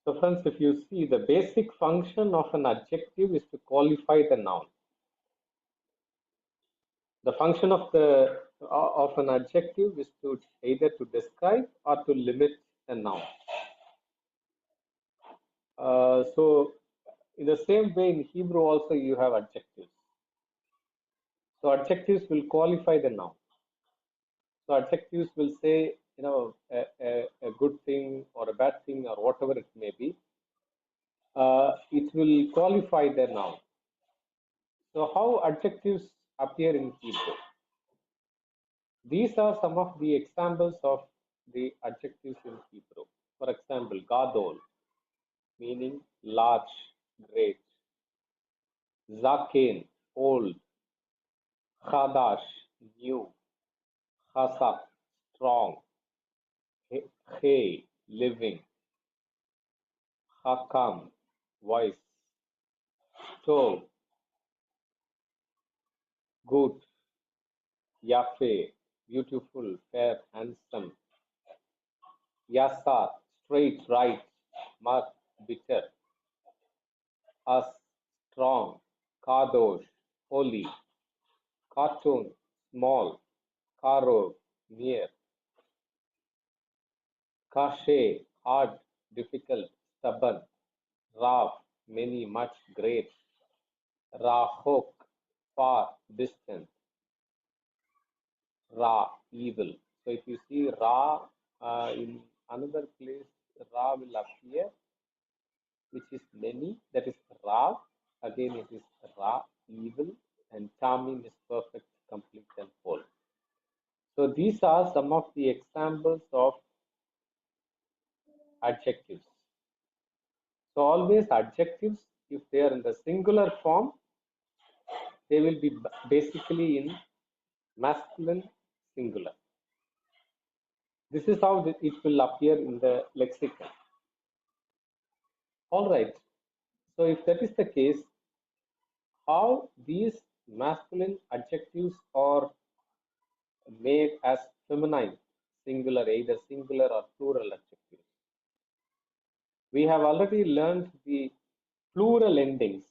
So friends, if you see, the basic function of an adjective is to qualify the noun. The function of an adjective is to either to describe or to limit a noun. So in the same way, in Hebrew also you have adjectives. So adjectives will qualify the noun. So adjectives will say, a good thing or a bad thing or whatever it may be. It will qualify the noun. So how adjectives appear in Hebrew? These are some of the examples of the adjectives in Hebrew. For example, gadol, meaning large, great. Zaken, old. Chadash, new. Chazak, strong. Hey, living. Hakam, wise. Tov, good. Yafe, beautiful, fair, handsome. Yasar, straight, right. Mat, bitter. As, strong. Kadosh, holy. Cartoon, small. Karo, near. Kashe, hard, difficult, stubborn. Rav, many, much, great. Rahok, far, distant. Ra, evil. So if you see Ra in another place, Ra will appear, which is many, that is Ra. Again, it is Ra, evil, and Tamim is perfect, complete, and whole. So these are some of the examples of adjectives. So always adjectives, if they are in the singular form, they will be basically in masculine singular. This is how it will appear in the lexicon. All right. So if that is the case, how these masculine adjectives are made as feminine singular, either singular or plural adjectives. We have already learned the plural endings,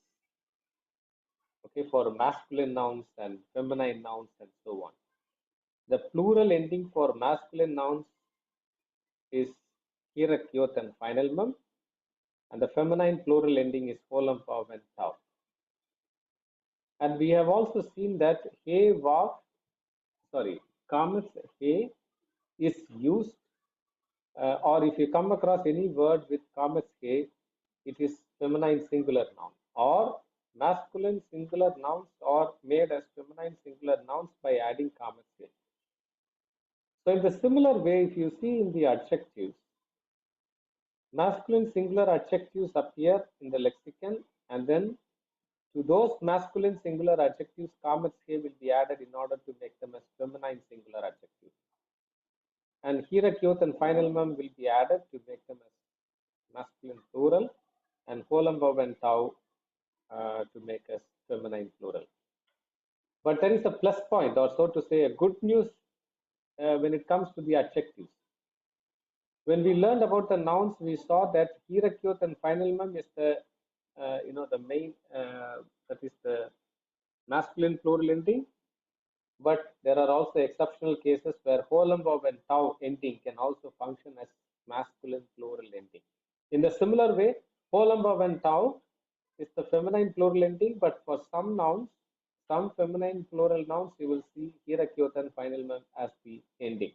okay, for masculine nouns and feminine nouns and so on. The plural ending for masculine nouns is hirak, yot, and final mem, and the feminine plural ending is holem, vav, and tau. And we have also seen that he, vav, sorry, kametz he is used, or if you come across any word with kametz he, it is feminine singular noun, or masculine singular nouns are made as feminine singular nouns by adding kametz he. So in the similar way, if you see in the adjectives, masculine singular adjectives appear in the lexicon, and then to those masculine singular adjectives, kametz he will be added in order to make them as feminine singular adjectives. And hirak, yot, and final mem will be added to make them as masculine plural, and holem, vav, and tau to make as feminine plural. But there is a plus point, or so to say, a good news when it comes to the adjectives. When we learned about the nouns, we saw that hirak, yot, and final mem is the the main, that is the masculine plural ending. But there are also exceptional cases where holem, vav, and tau ending can also function as masculine plural ending. In the similar way, holem, vav, and tau is the feminine plural ending, but for some nouns, some feminine plural nouns, you will see hirak, yot, and final mem as the ending.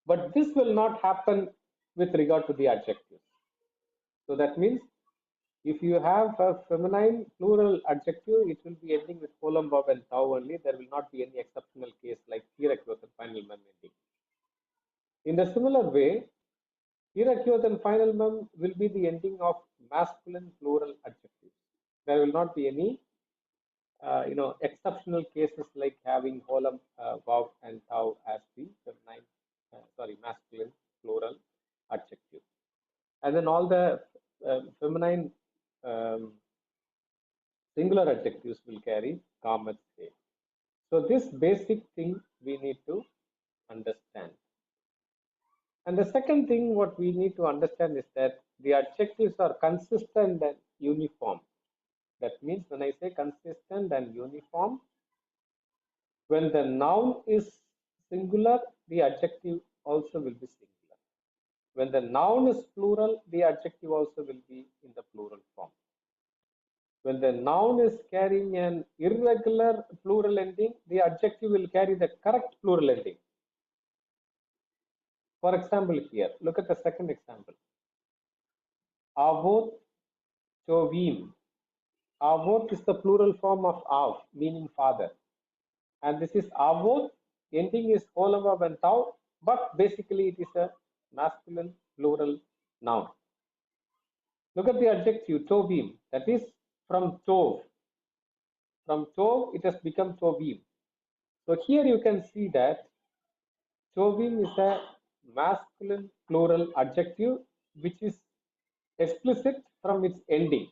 But this will not happen with regard to the adjectives. So that means if you have a feminine plural adjective, it will be ending with holem, vav, and tau only. There will not be any exceptional case like hirak, yot, and final mem ending. In the similar way, hirak, yot, and final mem will be the ending of masculine plural adjectives. There will not be any exceptional cases like having holem, vav, and tau as the feminine, masculine plural adjective. And then all the feminine singular adjectives will carry kametz he. So this basic thing we need to understand. And the second thing what we need to understand is that the adjectives are consistent and uniform. That means when I say consistent and uniform, when the noun is singular, the adjective also will be singular. When the noun is plural, the adjective also will be in the plural form. When the noun is carrying an irregular plural ending, the adjective will carry the correct plural ending. For example, here, look at the second example. Avot chovim. Avot is the plural form of av, meaning father. And this is avot, ending is olava and tau, but basically it is a masculine plural noun. Look at the adjective chovim, that is from chov. From chov, it has become chovim. So here you can see that chovim is a masculine plural adjective which is explicit from its ending.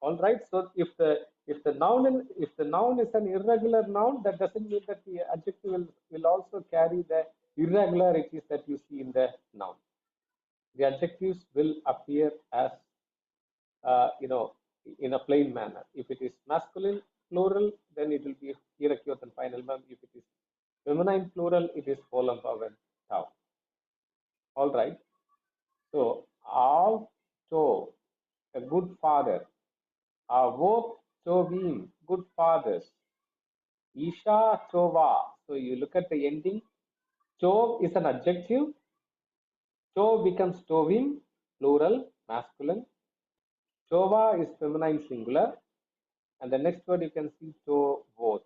All right. So if the noun is an irregular noun, that doesn't mean that the adjective will also carry the irregularities that you see in the noun. The adjectives will appear as in a plain manner. If it is masculine plural, then it will be hierarchy and final mem. If it is feminine plural, it is colon and tau. All right. So av to, a good father. Avot tovim, good fathers. Isha tova. So you look at the ending. Tov is an adjective. Tov becomes tovim, plural, masculine. Tova is feminine singular. And the next word you can see tovot.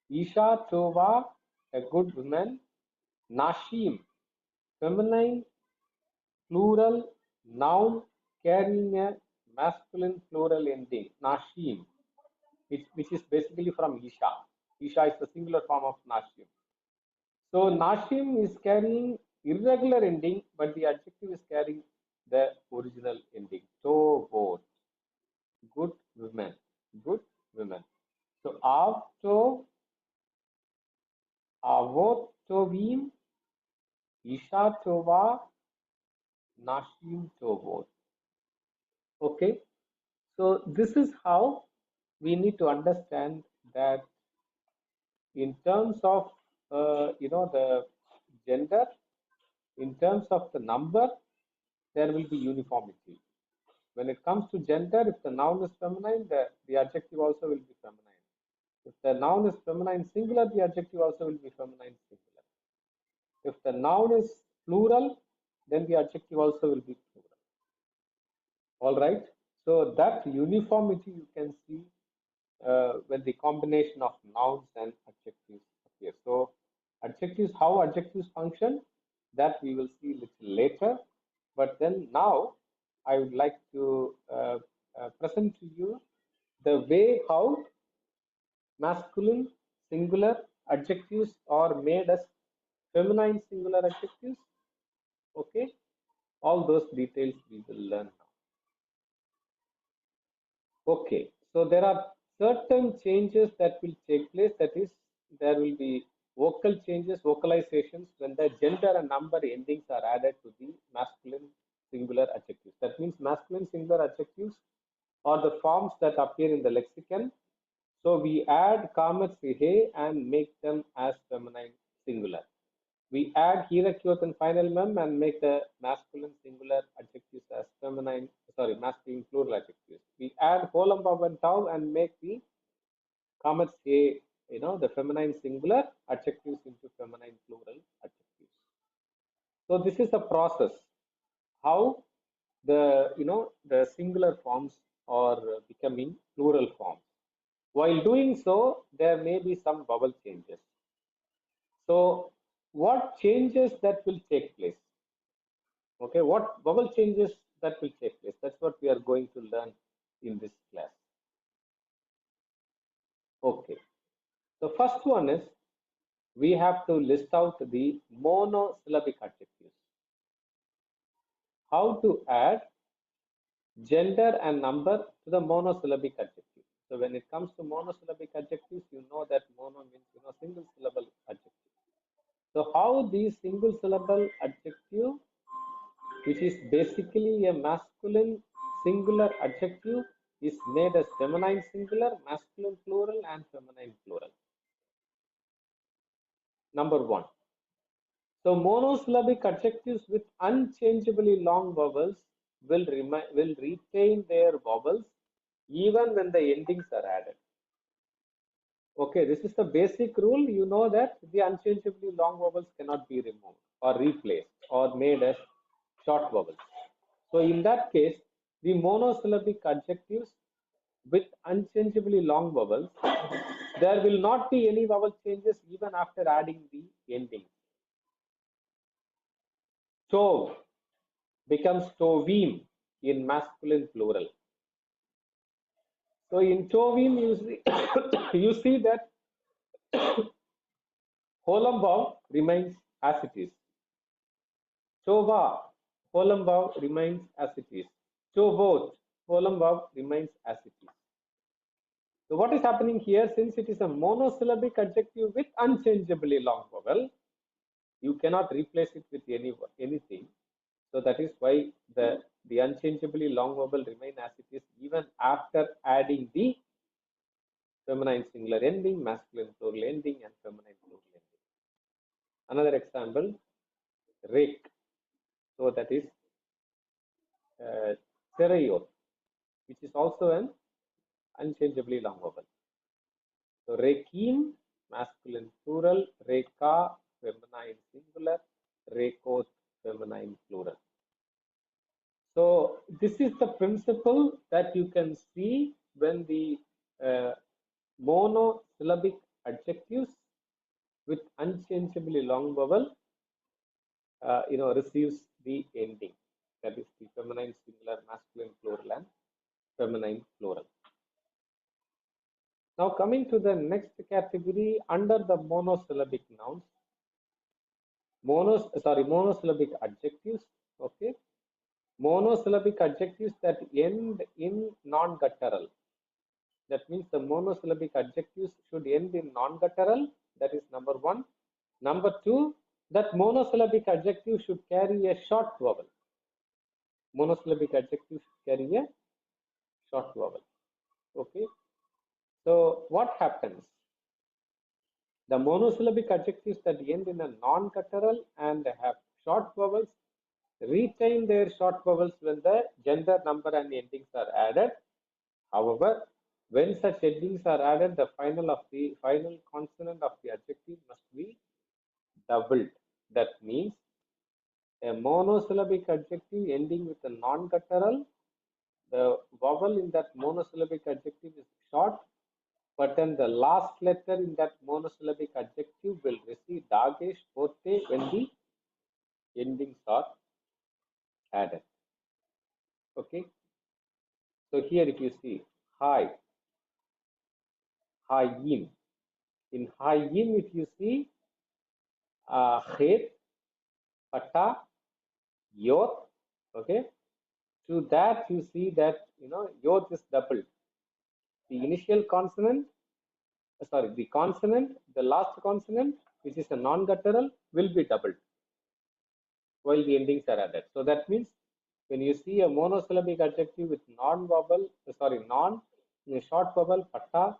Isha tova, a good woman. Nashim, feminine, plural, noun carrying a masculine plural ending. Nashim, which is basically from Isha. Isha is the singular form of Nashim. So Nashim is carrying irregular ending, but the adjective is carrying the original ending. So both good women, good women. So avto, avot tovim, isha tova, nashim tovot. Okay, so this is how we need to understand that in terms of the gender, in terms of the number, there will be uniformity. When it comes to gender, if the noun is feminine, the adjective also will be feminine. If the noun is feminine singular, the adjective also will be feminine singular. If the noun is plural, then the adjective also will be plural. All right. So that uniformity you can see when the combination of nouns and adjectives appear. So adjectives, how adjectives function, that we will see little later. But then now I would like to present to you the way how masculine singular adjectives are made as feminine singular adjectives. Okay, all those details we will learn now. Okay, so there are certain changes that will take place. That is, there will be vocal changes, vocalizations when the gender and number endings are added to the masculine singular adjectives. That means masculine singular adjectives are the forms that appear in the lexicon. So we add comets he and make them as feminine singular. We add hierarchy and final mem and make the masculine singular adjectives as masculine plural adjectives. We add holum and tau and make the comets a, the feminine singular adjectives into feminine plural adjectives. So this is a process how the singular forms are becoming plural forms. While doing so, there may be some vowel changes. So what changes that will take place? Okay, what vowel changes that will take place? That's what we are going to learn in this class. Okay, the first one is we have to list out the monosyllabic adjectives. How to add gender and number to the monosyllabic adjective. So when it comes to monosyllabic adjectives, you know that mono means single syllable adjective. So how the single syllable adjective, which is basically a masculine singular adjective, is made as feminine singular, masculine plural, and feminine plural. Number one. So monosyllabic adjectives with unchangeably long vowels will retain their vowels even when the endings are added. Okay, this is the basic rule. You know that the unchangeably long vowels cannot be removed or replaced or made as short vowels. So in that case, the monosyllabic adjectives with unchangeably long vowels, there will not be any vowel changes even after adding the ending. Chov becomes chovim in masculine plural. So in chovim, you see that Holombaum remains as it is. Chova, Holombaum remains as it is. Chovot, Holombaum remains as it is. So what is happening here, since it is a monosyllabic adjective with unchangeably long vowel, you cannot replace it with anything. So that is why the unchangeably long vowel remain as it is even after adding the feminine singular ending, masculine plural ending, and feminine plural ending. Another example, rake. So that is serayot, which is also an unchangeably long vowel. So rekim, masculine plural, reka, feminine singular, rekot, feminine plural. So this is the principle that you can see when the monosyllabic adjectives with unchangeably long vowel, receives the ending. That is the feminine singular, masculine plural, and feminine plural. Now coming to the next category under the monosyllabic nouns, monosyllabic adjectives. Okay, monosyllabic adjectives that end in non-guttural. That means the monosyllabic adjectives should end in non-guttural. That is number one. Number two, that monosyllabic adjective should carry a short vowel. Monosyllabic adjective should carry a short vowel. Okay. So what happens? The monosyllabic adjectives that end in a non-guttural and have short vowels retain their short vowels when the gender, number, and endings are added. However, when such endings are added, the final consonant of the adjective must be doubled. That means a monosyllabic adjective ending with a non-guttural, the vowel in that monosyllabic adjective is short, but then the last letter in that monosyllabic adjective will receive dagesh forte when the endings are added. Okay. So here if you see hi, hayim. In hayim, if you see chet, pata, yot, okay. To that you see that yot is doubled. The initial consonant, the consonant, the last consonant, which is a non-guttural, will be doubled while the endings are added. So that means when you see a monosyllabic adjective with short vowel, patta,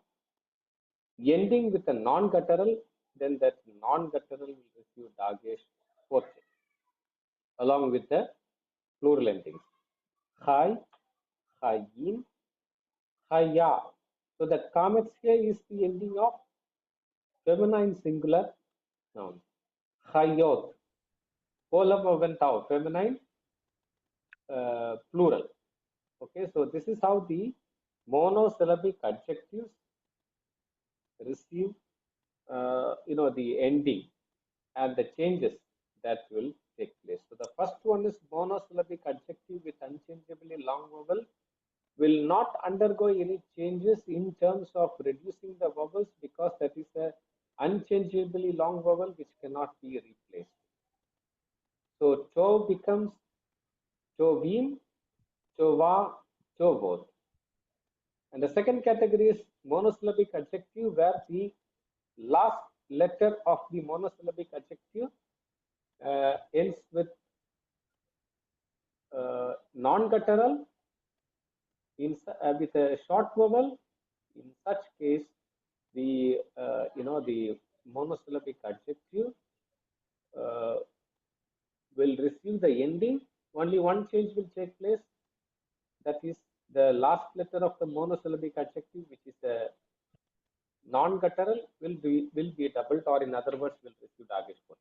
ending with a non-guttural, then that non-guttural will receive dagesh forte along with the plural endings. Chai, chayim, chaya. So that kametsia is the ending of feminine singular noun. Chayot, feminine plural. Okay, so this is how the monosyllabic adjectives receive, the ending and the changes that will take place. So the first one is monosyllabic adjective with unchangeably long vowel will not undergo any changes in terms of reducing the vowels because that is a unchangeably long vowel which cannot be replaced. So cho becomes chovim, chova, chovot. And the second category is monosyllabic adjective where the last letter of the monosyllabic adjective ends with non-guttural with a short vowel. In such case, the the monosyllabic adjective will receive the ending. Only one change will take place. That is the last letter of the monosyllabic adjective, which is a non-guttural, will be doubled, or in other words, will receive Dagesh Kote.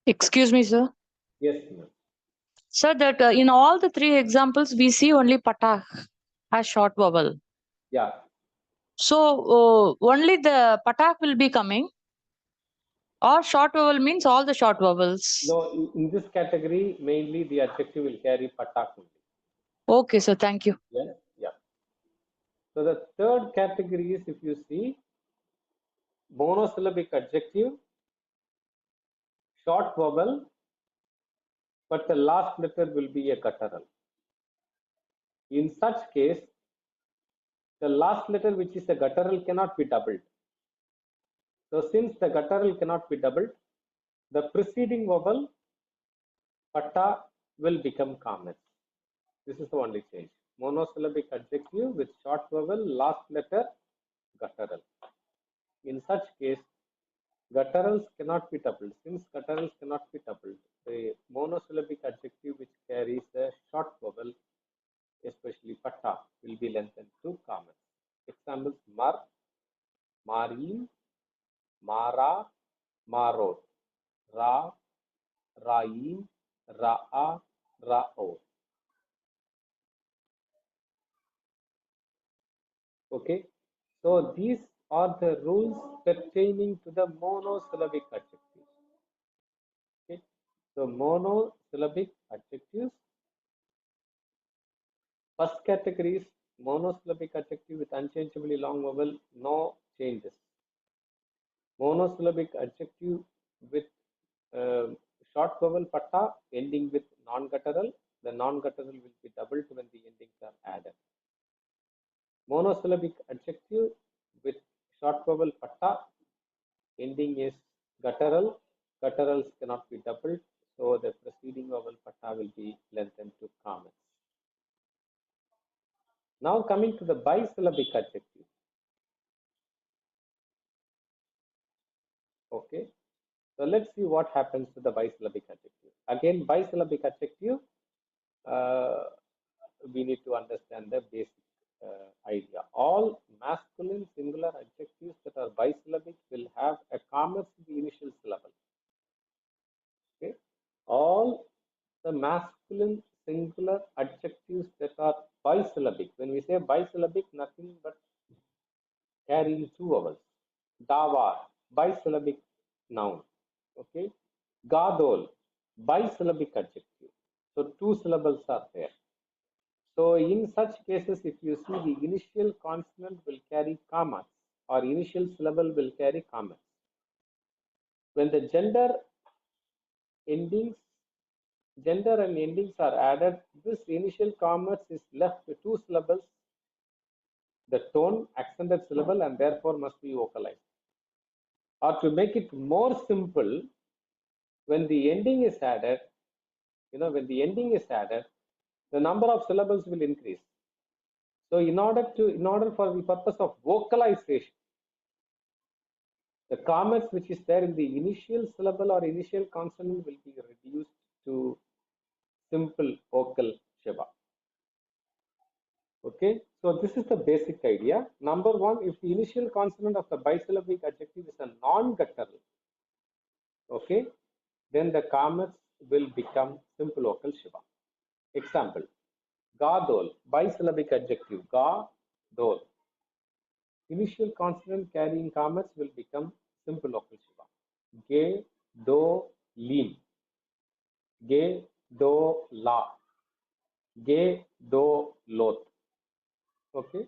Excuse me, sir. Yes, ma'am. Sir, that in all the three examples, we see only patak as short vowel. Yeah. So only the patak will be coming, or short vowel means all the short vowels. No, in this category, mainly the adjective will carry patak only. Okay, sir. Thank you. Yeah, yeah. So the third category is, if you see, monosyllabic adjective, short vowel, but the last letter will be a guttural. In such case, the last letter, which is a guttural, cannot be doubled. So since the guttural cannot be doubled, the preceding vowel, patta, will become common. This is the only change. Monosyllabic adjective with short vowel, last letter, guttural. In such case, gutturals cannot be doubled. Since gutturals cannot be doubled, the monosyllabic adjective which carries a short vowel, especially patta, will be lengthened to common. Examples: mar, marin, mara, marot, ra, raim, ra'a, ra'o. Okay, so these are the rules pertaining to the monosyllabic adjectives. Okay, so monosyllabic adjectives. First category is monosyllabic adjective with unchangeably long vowel, no changes. Monosyllabic adjective with short vowel patta ending with non-guttural. The non-guttural will be doubled when the endings are added. Monosyllabic adjective with short vowel patta ending is guttural. Gutturals cannot be doubled, so the preceding vowel patta will be lengthened to common. Now coming to the bisyllabic adjective. Okay, so let's see what happens to the bisyllabic adjective. Again, bisyllabic adjective, we need to understand the basic idea. All masculine singular adjectives that are bisyllabic will have a comma in the initial syllable. Okay, all the masculine singular adjectives that are bisyllabic. When we say bisyllabic, nothing but carrying two vowels. Dawa, bisyllabic noun. Okay, gadol, bisyllabic adjective. So two syllables are there. So in such cases, if you see, the initial consonant will carry commas, or initial syllable will carry commas. When the gender and endings are added, this initial commas is left with two syllables, the tone, accented syllable, and therefore must be vocalized. Or to make it more simple, when the ending is added, when the ending is added, the number of syllables will increase. So in order for the purpose of vocalization, the commas which is there in the initial syllable or initial consonant will be reduced to simple vocal Shiva. Okay, so this is the basic idea. Number one, if the initial consonant of the bisyllabic adjective is a non-guttural, okay, then the commas will become simple vocal Shiva. Example: Gadol, bisyllabic adjective, ga, dol. Initial consonant carrying commas will become simple vocal Shiva. Ge, do, lim. Ge, do, la. Ge, do, lot. Okay,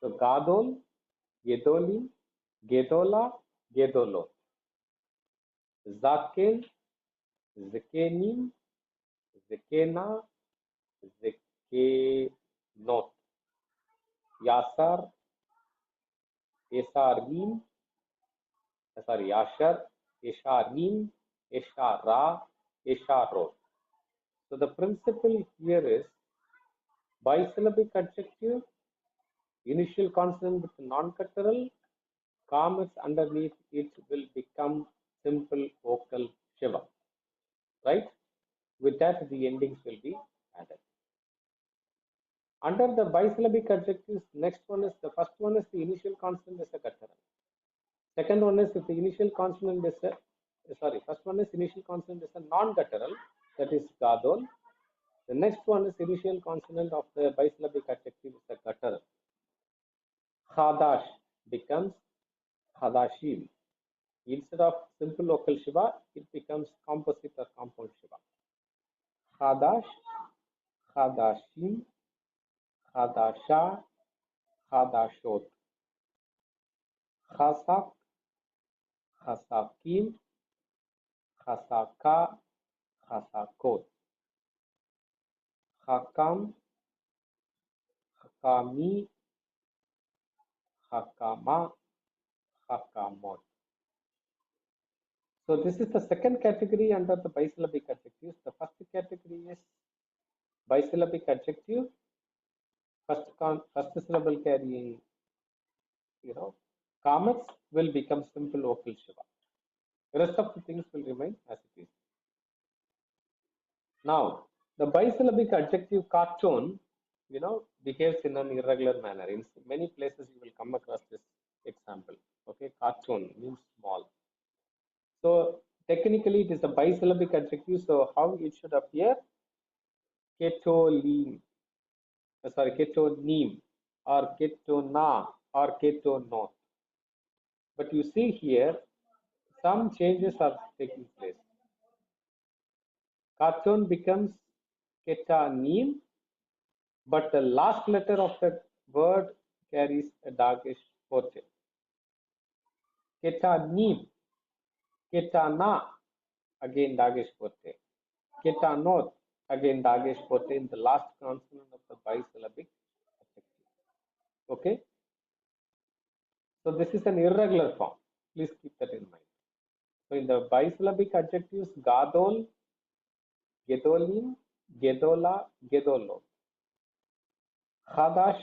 so Gadol, Gedolim, Gedola, Gedolot. Zaken, Zekenim, Zekena, Zekenot. Yasar, Esarim, sorry, Yashar, Yesharim, Yeshara, Yesharo. So the principle here is bisyllabic adjective, initial consonant with non-guttural, commas underneath it will become simple vocal Shiva, right? With that, the endings will be added. Under the bisyllabic adjectives, next one is the first one is the initial consonant is a guttural. Second one is if the initial consonant is a first one is initial consonant is a non-guttural, that is gadol. The next one is initial consonant of the bisyllabic adjective is a guttural. Khadash becomes khadashim. Instead of simple vocal Shiva, it becomes composite or compound Shiva. Khadash, khadashim, khadasha, khadashot. Khasak, khasakim, khasaka, khasakot. Hakam, hakami, hakama, hakamot. So this is the second category under the bisyllabic adjectives. The first category is bisyllabic adjective, first syllable carrying, comets will become simple vocal Shiva. The rest of the things will remain as it is. Now, the bisyllabic adjective cartoon, behaves in an irregular manner. In many places, you will come across this example. Okay, cartoon means small. So technically, it is a bisyllabic adjective. So how it should appear? Ketolim, ketonim, or ketona, or ketonot. But you see here, some changes are taking place. Cartoon becomes ketanim, but the last letter of the word carries a dagesh forte. Ketanim, ketana, again dagesh forte. Ketanot, again dagesh forte in the last consonant of the bisyllabic adjective. Okay? So this is an irregular form. Please keep that in mind. So in the bisyllabic adjectives, gadol, gedolim, gedola, gedolo. Khadash,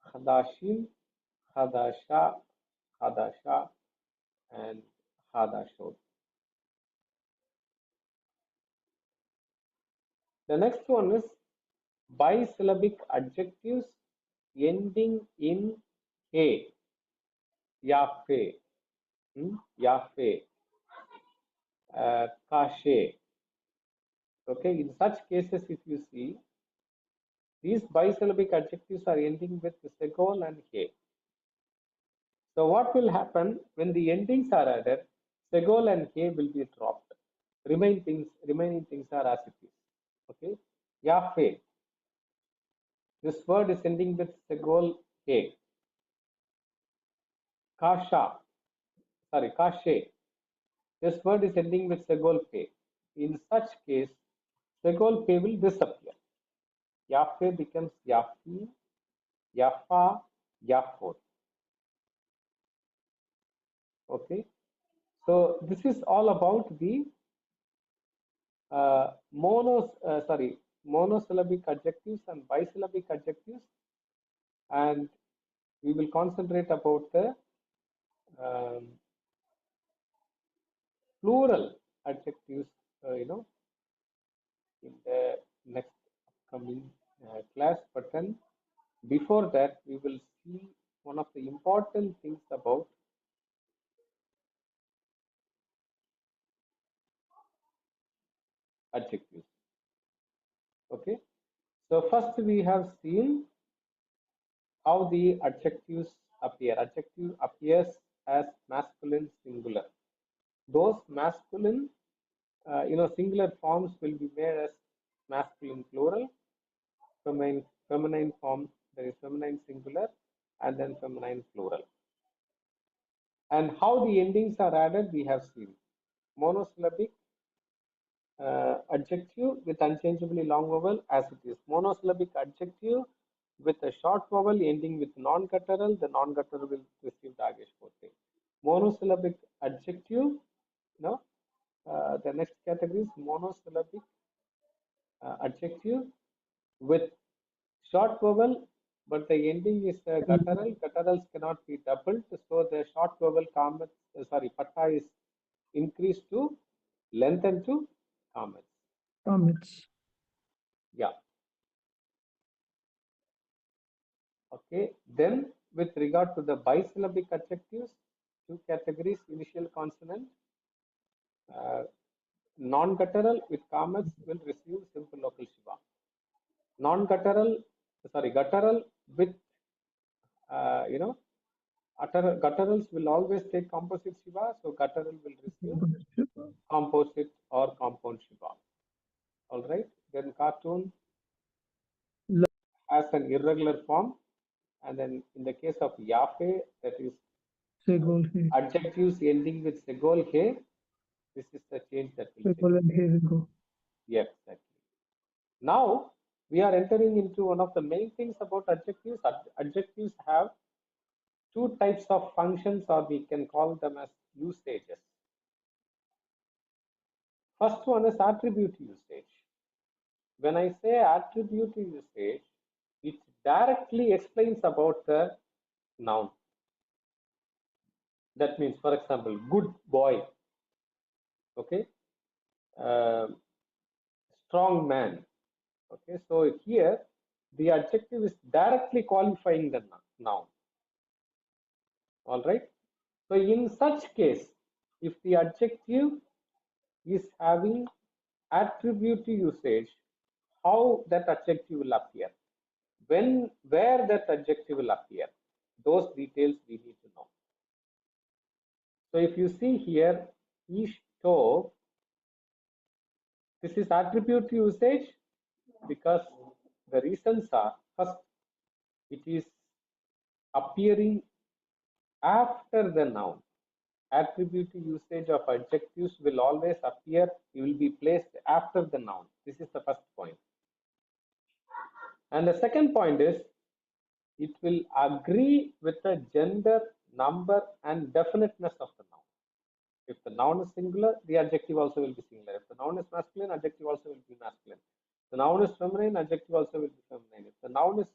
khadashim, khadasha, khadasha, and hadashot. The next one is bisyllabic adjectives ending in he, yafe, yafe, kashe. Okay, in such cases, if you see, these bisyllabic adjectives are ending with segol and he. So what will happen when the endings are added? Segol and he will be dropped. Remaining things are as it is. Okay, yafe. This word is ending with segol he. Kasha, kashe. This word is ending with segol pe. In such case, segol pe will disappear. Yafe becomes yafi, yafa, yafot. Okay, so this is all about the monosyllabic adjectives and bisyllabic adjectives, and we will concentrate about the plural adjectives, in the next upcoming class. But then before that, we will see one of the important things about adjectives. Okay, so first we have seen how the adjectives appear. Adjective appears as masculine singular. Those masculine, singular forms will be made as masculine plural. Feminine form, there is feminine singular, and then feminine plural. And how the endings are added, we have seen. Monosyllabic adjective with unchangeably long vowel as it is. Monosyllabic adjective with a short vowel ending with non-guttural, the non-guttural will receive dagesh forte. monosyllabic adjective. No, the next category is monosyllabic adjective with short vowel, but the ending is guttural. Gutturals cannot be doubled, so the short vowel pata is increased to lengthen to comments. Comments. Yeah. Okay. Then with regard to the bisyllabic adjectives, two categories: initial consonant, non-guttural with commas will receive simple local shiva. Non-guttural, guttural with gutturals will always take composite shiva, so guttural will receive composite or compound shiva. All right. Then cartoon has an irregular form, and then in the case of yafe, that is Segol he. adjectives ending with segol he, this is the change that will take. Segol and he will go. Yes, exactly. Now we are entering into one of the main things about adjectives. Adjectives have two types of functions, or we can call them as usages. First one is attribute usage. When I say attribute usage, it directly explains about the noun. That means, for example, good boy, okay, strong man, okay. So here the adjective is directly qualifying the noun. All right. So in such case, if the adjective is having attribute usage, how that adjective will appear, where that adjective will appear, those details we need to know. So if you see here, ishto, this is attribute usage because the reasons are: first, it is appearing after the noun. Attribute usage of adjectives will always appear, it will be placed after the noun. This is the first point. And the second point is, it will agree with the gender, number, and definiteness of the noun. If the noun is singular, the adjective also will be singular. If the noun is masculine, adjective also will be masculine. If the noun is feminine, adjective also will be feminine. If the noun is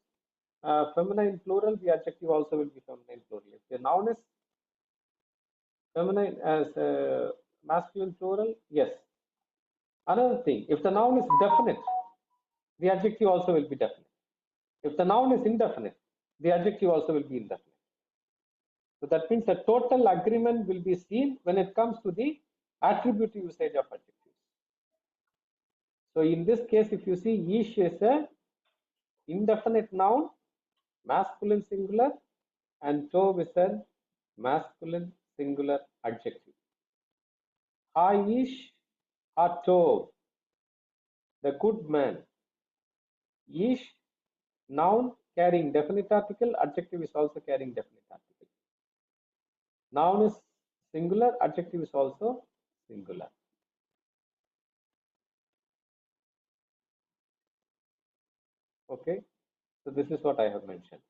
feminine plural, the adjective also will be feminine plural. If the noun is feminine as masculine plural, yes. Another thing, if the noun is definite, the adjective also will be definite. If the noun is indefinite, the adjective also will be indefinite. So that means a total agreement will be seen when it comes to the attribute usage of adjectives. So in this case, if you see, ish is a indefinite noun, masculine singular, and tov is a masculine singular adjective. Ha ish, ha tov, the good man. Ish, noun carrying definite article, adjective is also carrying definite article. Noun is singular, adjective is also singular. Okay, so this is what I have mentioned.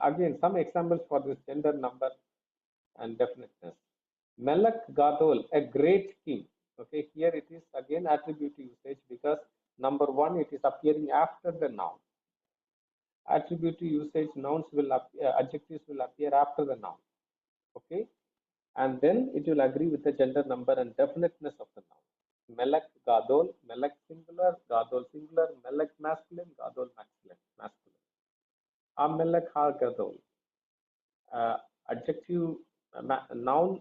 Again, some examples for this: gender, number, and definiteness. Melek Gadol, a great king. Okay, here it is again attribute usage because number one, it is appearing after the noun. Attribute usage, nouns will appear, adjectives will appear after the noun. Okay, and then it will agree with the gender, number, and definiteness of the noun. Melek Gadol, Melek singular, Gadol singular, Melek masculine, Gadol masculine. Amelek Ha Gadol. Adjective, noun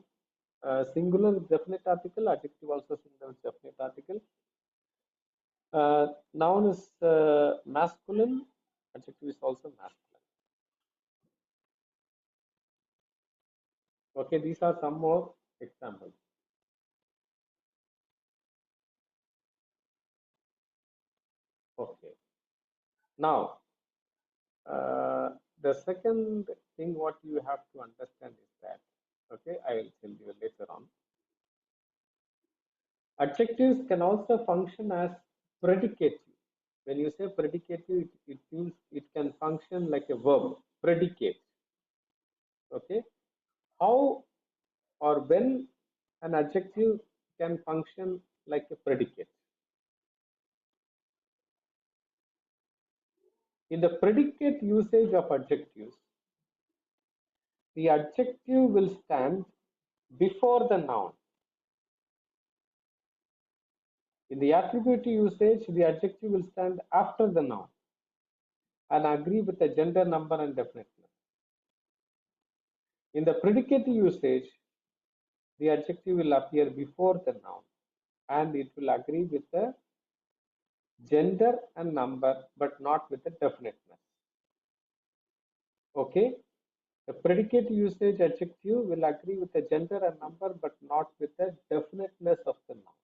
singular with definite article, adjective also singular with definite article. Noun is masculine, adjective is also masculine. Okay, these are some more examples. Okay. Now, the second thing what you have to understand is that, okay, I will tell you later on. Adjectives can also function as predicative. When you say predicative, it means it can function like a verb, predicate. Okay. How or when an adjective can function like a predicate. In the predicate usage of adjectives, the adjective will stand before the noun. In the attributive usage, the adjective will stand after the noun and agree with the gender, number, and definiteness. In the predicate usage, the adjective will appear before the noun and it will agree with the gender and number but not with the definiteness. Okay, the predicate usage adjective will agree with the gender and number but not with the definiteness of the noun.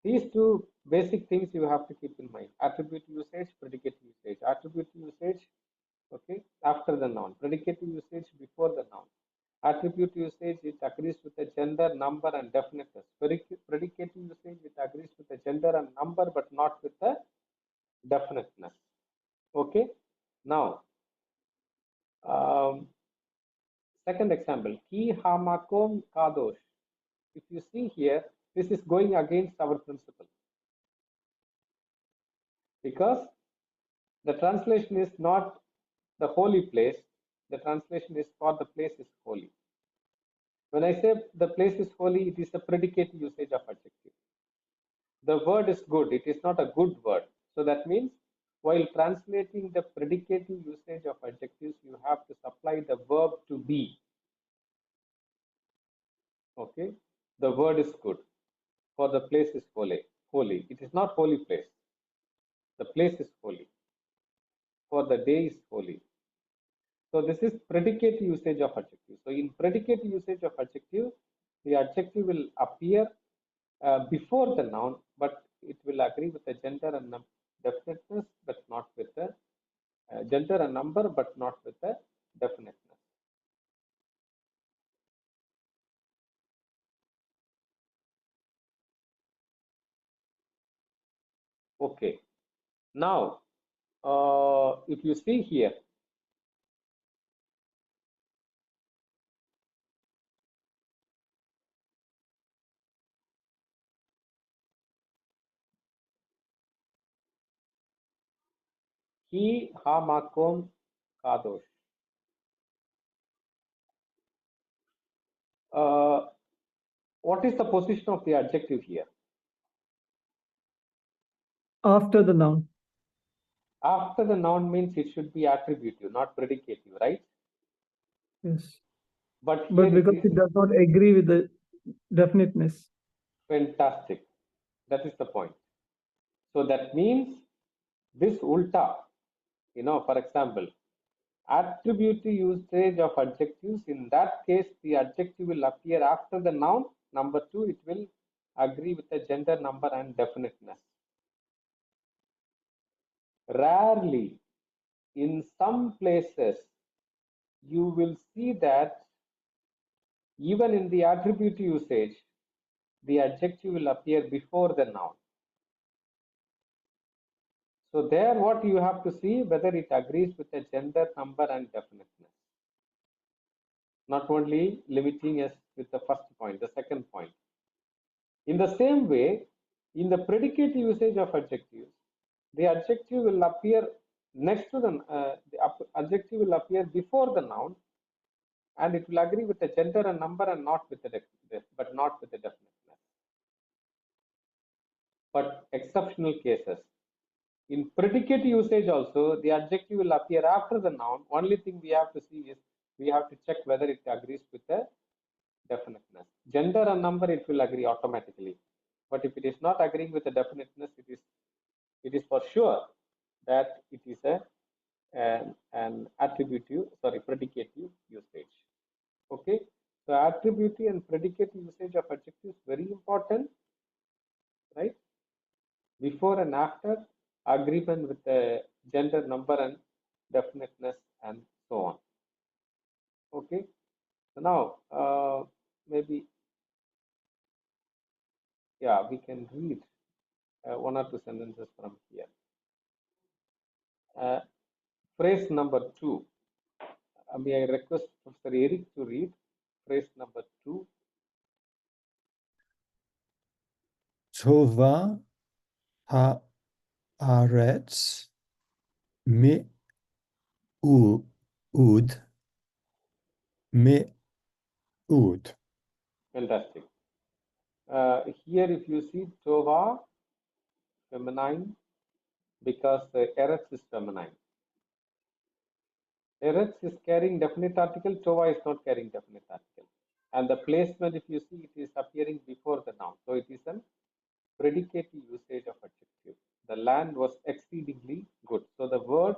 These two basic things you have to keep in mind: attribute usage, predicate usage. Attribute usage, okay, after the noun; predicate usage before the noun. Attribute usage, it agrees with the gender, number, and definiteness. Predicate usage, it agrees with the gender and number but not with the definiteness. Okay, now second example, ki hamakom kadosh. If you see here, this is going against our principle because the translation is not the holy place, the translation is for the place is holy. When I say the place is holy, it is a predicate usage of adjective. The word is good, it is not a good word. So that means while translating the predicative usage of adjectives, you have to supply the verb to be. Okay, the word is good, for the place is holy. Holy, it is not holy place. The place is holy. For the day is holy. So this is predicate usage of adjective. So in predicate usage of adjective, the adjective will appear before the noun, but it will agree with the gender and definiteness, but not with the gender and number, but not with the definiteness. Okay. Now, if you see here, ki hamakom kadosh. What is the position of the adjective here? After the noun. After the noun means it should be attributive, not predicative, right? Yes. But here But because it is it does not agree with the definiteness. fantastic. That is the point. So that means this ulta, for example, attributive usage of adjectives, in that case, the adjective will appear after the noun. Number two, it will agree with the gender, number, and definiteness. Rarely, in some places, you will see that even in the attribute usage, the adjective will appear before the noun. So there what you have to see whether it agrees with the gender, number, and definiteness. Not only limiting us with the first point, the second point. In the same way, in the predicate usage of adjectives, the adjective will appear next to the adjective will appear before the noun, and it will agree with the gender and number and not with the but not with the definiteness. But exceptional cases, in predicate usage also, the adjective will appear after the noun. Only thing we have to see is we have to check whether it agrees with the definiteness. Gender and number, it will agree automatically. But if it is not agreeing with the definiteness, it is for sure that it is an attributive, predicative usage. Okay, so attributive and predicative usage of adjectives very important, right? Before and after, agreement with the gender, number, and definiteness, and so on. Okay, so now maybe we can read one or two sentences from here. Phrase number 2. May I request Professor Eric to read phrase number 2? Tova haaretz me'ud me'ud. Fantastic. Here, if you see Tova, feminine, because the Eretz is feminine. Eretz is carrying definite article, Tova is not carrying definite article. And the placement, if you see, it is appearing before the noun. So it is a predicative usage of adjective. The land was exceedingly good. So the verb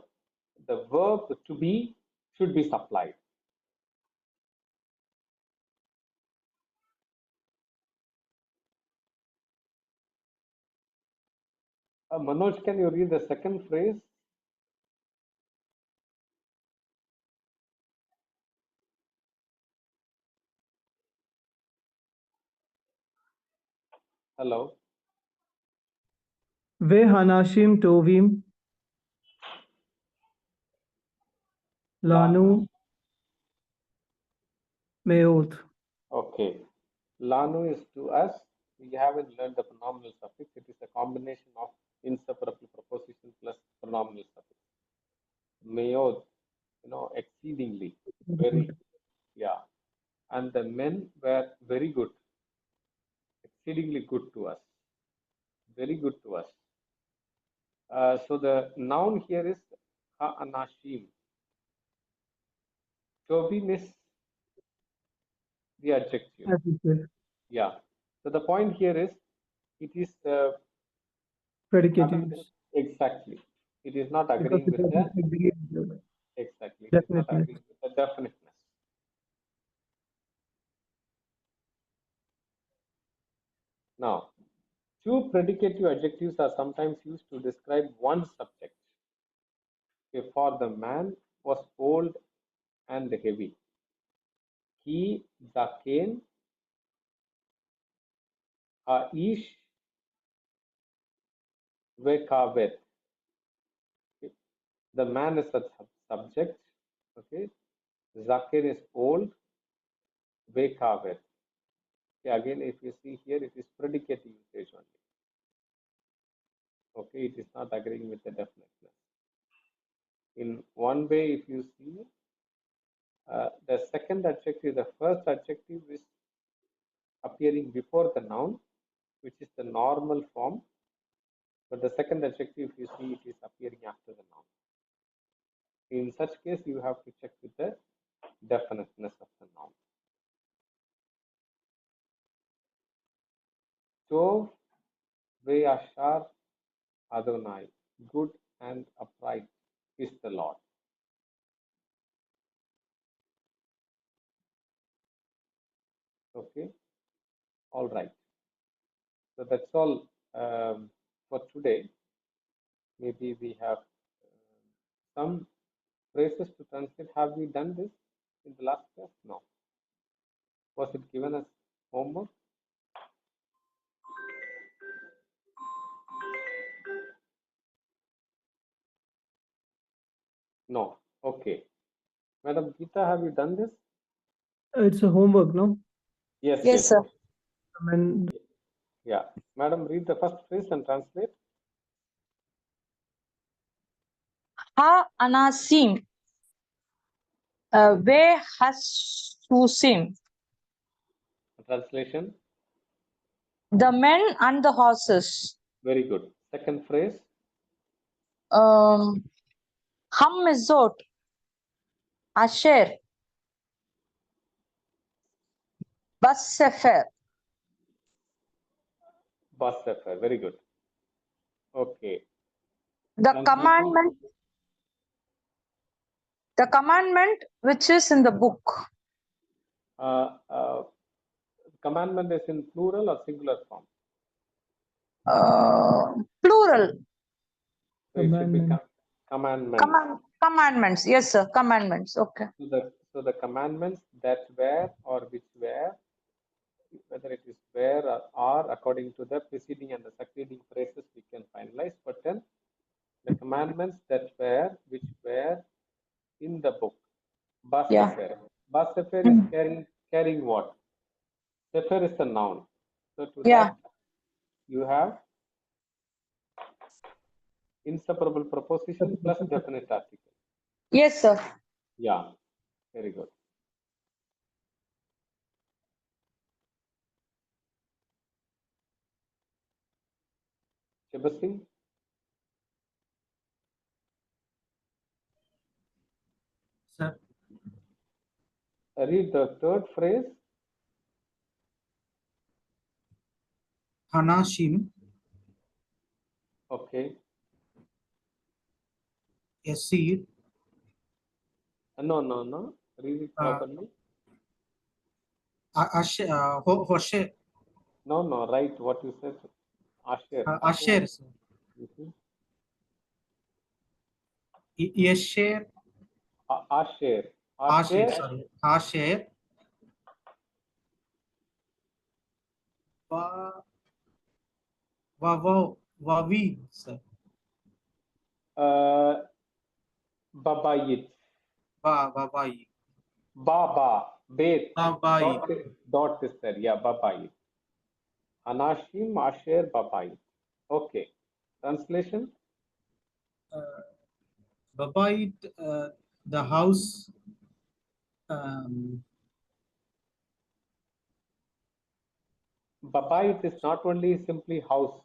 to be should be supplied. Manoj, can you read the second phrase? Hello. Ve hanashim tovim lanu meod. Okay. Lanu is to us. We haven't learned the pronominal suffix. It is a combination of inseparable preposition plus pronominal suffix. Meod, exceedingly, very, yeah. And the men were very good, exceedingly good to us, very good to us. So the noun here is ha'anashim. Tovim is the adjective. As you said, Yeah. So the point here is, it is predicative use. exactly. It is not Because agreeing it with the doesn't agree with the exactly. It is not definiteness. agreeing with the definiteness. Now, two predicative adjectives are sometimes used to describe one subject. Okay, for the man was old and heavy. He, Zaken, Aish, Vekavet. Okay. The man is a subject. Okay. Zaken is old. Vekavet. Okay. Again, if you see here, it is predicative usage only. Okay. It is not agreeing with the definiteness. In one way, if you see, the second adjective, the first adjective is appearing before the noun, which is the normal form. But the second adjective, you see, it is appearing after the noun. In such case, you have to check with the definiteness of the noun. Tov ve'ashar Adonai, good and upright is the Lord. Okay, all right. So that's all for today. Maybe we have some phrases to translate. Have we done this in the last class? No. Was it given as homework? No. Okay. Madam Geeta, have you done this? It's a homework, no? Yes. Yes, sir. And Yeah. Madam, read the first phrase and translate. Ha anasim. Ve hasusim. Translation. The men and the horses. Very good. Second phrase. Ham mizot. Asher. Bas sefer. Bus Sefer. Very good. Okay. The Translation. commandment which is in the book. Commandment is in plural or singular form? Plural. So it should be commandment. commandments. Commandments. Yes, sir. Commandments. Okay. So the commandments that were or which were, whether it is were or are, according to the preceding and the succeeding phrases, we can finalize. But then the commandments that were, which were in the book. Bas Yeah. Sefer. Bas Sefer is carrying what? Sefer is the noun. So to Yeah. you have inseparable preposition plus definite article. Yes, sir. Yeah, very good. Sebastian, Sir, read the third phrase. Hanashim, Okay. Yasir, No. Read it properly. Hoshe, No. Right. What you said. Asher. Asher, sir. Mhm. Yasher, Asher. Asher, sorry, Asher, Wavi, sir. Babayit. Babai, Baba. Bet. Babai, Dot is there. Yeah, Babayit. Anashim, Asher, Babayit. Okay. Translation. Babai, the house. Babayit is not only simply house.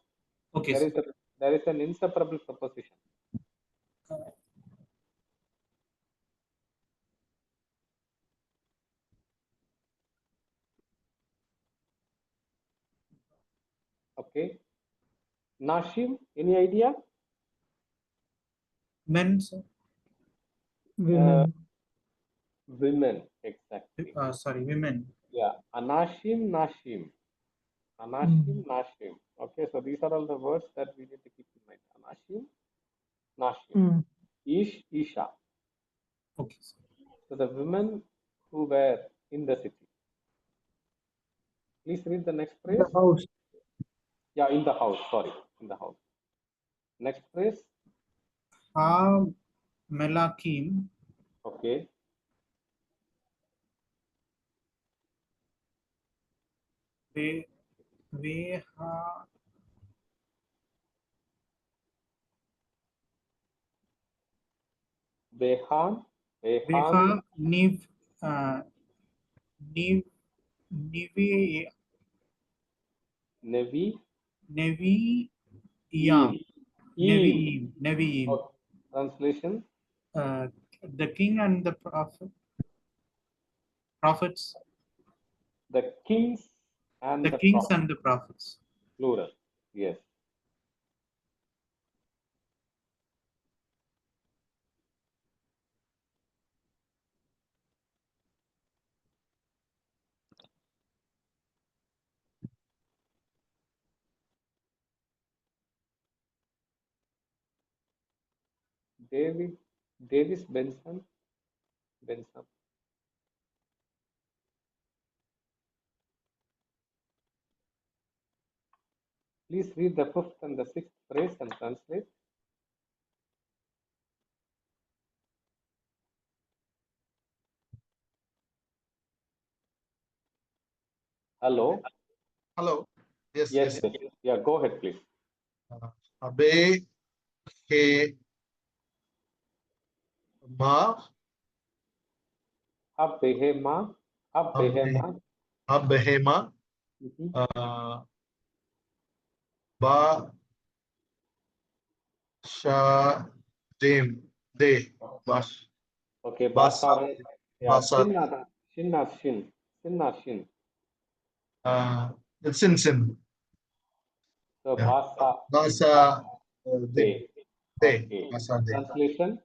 Okay, There sir. is an inseparable preposition. Okay. Nashim, any idea? Men, sir. Women. Women, exactly. Sorry, women. Yeah. Anashim, Nashim. Anashim, Nashim. Okay, so these are all the words that we need to keep in mind. Anashim, Nashim. Ish, Isha. Okay, sir. So the women who were in the city. Please read the next phrase. The house. Yeah, in the house. Sorry, in the house. Next phrase. Ha Melakim, Okay. Veha Behan. Veha Niv Niv Nivi Nevi. Nevi Yam Eem. Neviim. Okay. Translation. The king and the prophets. The kings and The the kings prophets. and the prophets. Plural. Yes. Davis Benson. Please read the fifth and the sixth phrase and translate. Hello. Hello. Yes. Yes. Yeah, go ahead, please. Abe he ma Abehema. abehema ba sha dem de bash Okay, basa Basar. Yeah, basa Shin. it's in sin. So Yeah. Basa. de Okay. basa de. Translation.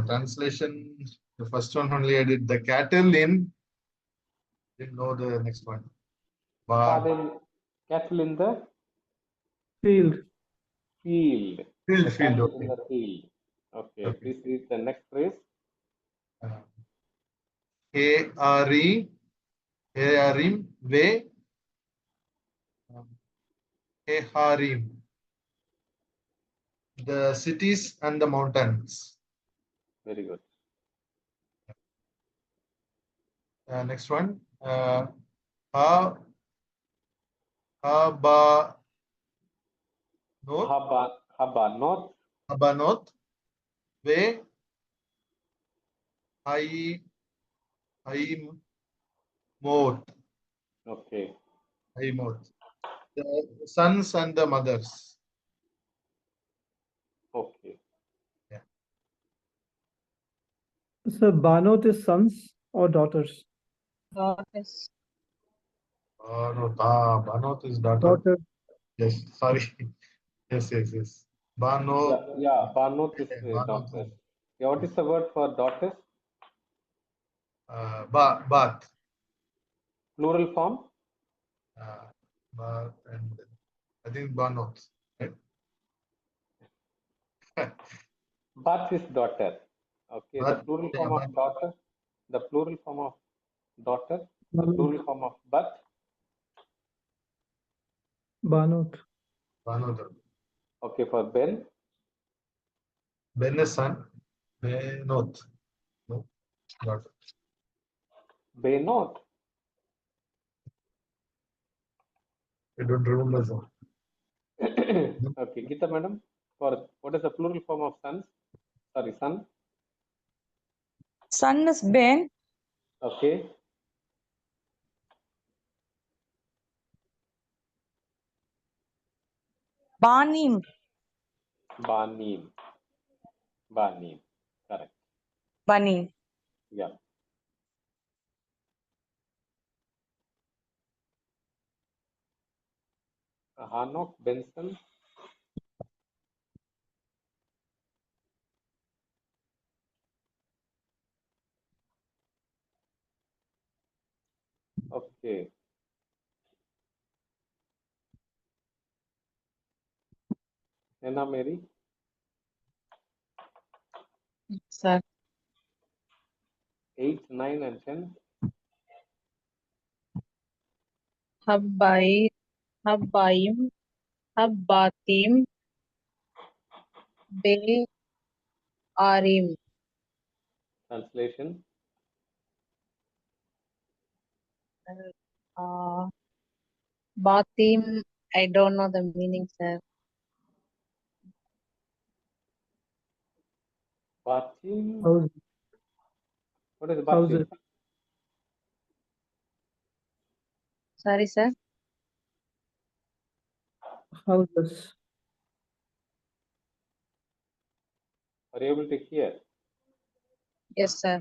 Translation. The first one only I did. The cattle in. Didn't know the next one. Cattle in the Field. field. Field. Cattle Okay. in the field. Okay. Okay. Please read the next phrase. Hearim ve Heharim. The cities and the mountains. Very good. Next one. Ha ba Noth, Habanot, Habanot, Ve, Hai, Haim, Mot, okay, Haimot. The sons and the mothers. okay. So Banot is sons or daughters? Daughters. No, Banot is daughter. Daughter. Yes, sorry. Yes. Banot. Yeah, Banot is Banot. daughters. Yeah, what is the word for daughters? Bath. Plural form? Bath and I think Banot. Right? Bat is daughter. Okay, the Bath, plural yeah, form of Bath. daughter. The plural form of daughter. The plural form of bat. Banot. Banot. Okay, for Ben. Ben is son. Benot. No, daughter. Benot. I don't remember. Sir. Okay, Gita madam. For what is the plural form of sons? Sorry, son. Son is Ben. Okay. Banim. Banim. Banim. Correct. Banim. Yeah. Hanok Benson. Okay. Anna Mary. Sir. 8, 9, and 10. Habbai. Habbaim. Habbatim. Be Arim. Translation. Batim. I don't know the meaning, sir. Batim. House, What is Batim? houses. Sorry, sir. Houses. Are you able to hear? Yes, sir.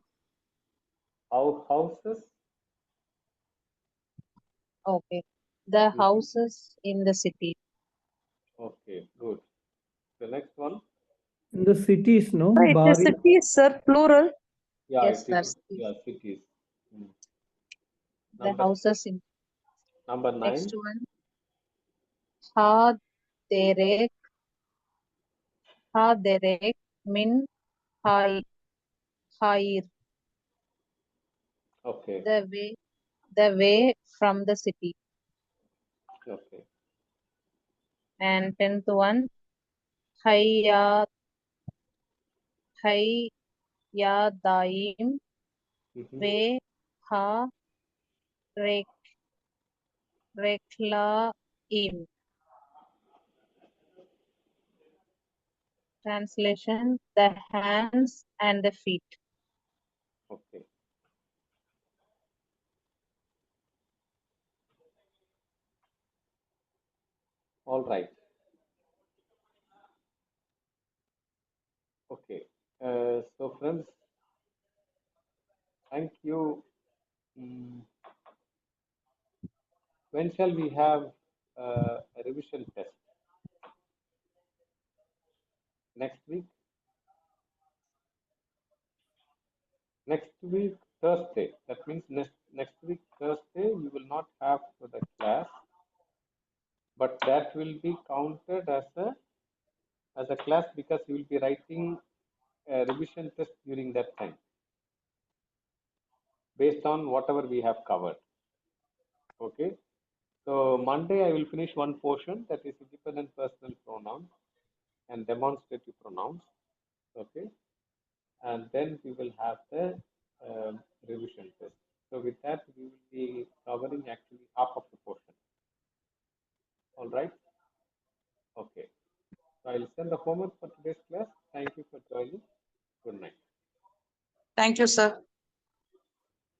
Houses. Okay. The houses in the city. Okay, good. The next one. In the cities, no? It is Bari. cities, sir. Plural. Yeah, Yes, it is. sir. Yeah, cities. The Number, houses in number 9. next one. Ha derek. Ha derek min hai hair. Okay. The way from the city. Okay. And 10th one. Hayya daim Mhm. ve ha reklaim. Translation: the hands and the feet. Okay. All right. Okay. So friends, thank you. When shall we have a revision test? Next week? Next week, Thursday. That means next week, Thursday, you will not have the class, but that will be counted as a class because you will be writing a revision test during that time based on whatever we have covered. Okay. So Monday I will finish one portion, that is independent personal pronouns and demonstrative pronouns. Okay. And then we will have the revision test. So with that, we will be covering actually half of the portion. All right. Okay. I'll send the homework for today's class. Thank you for joining. Good night. Thank you, sir.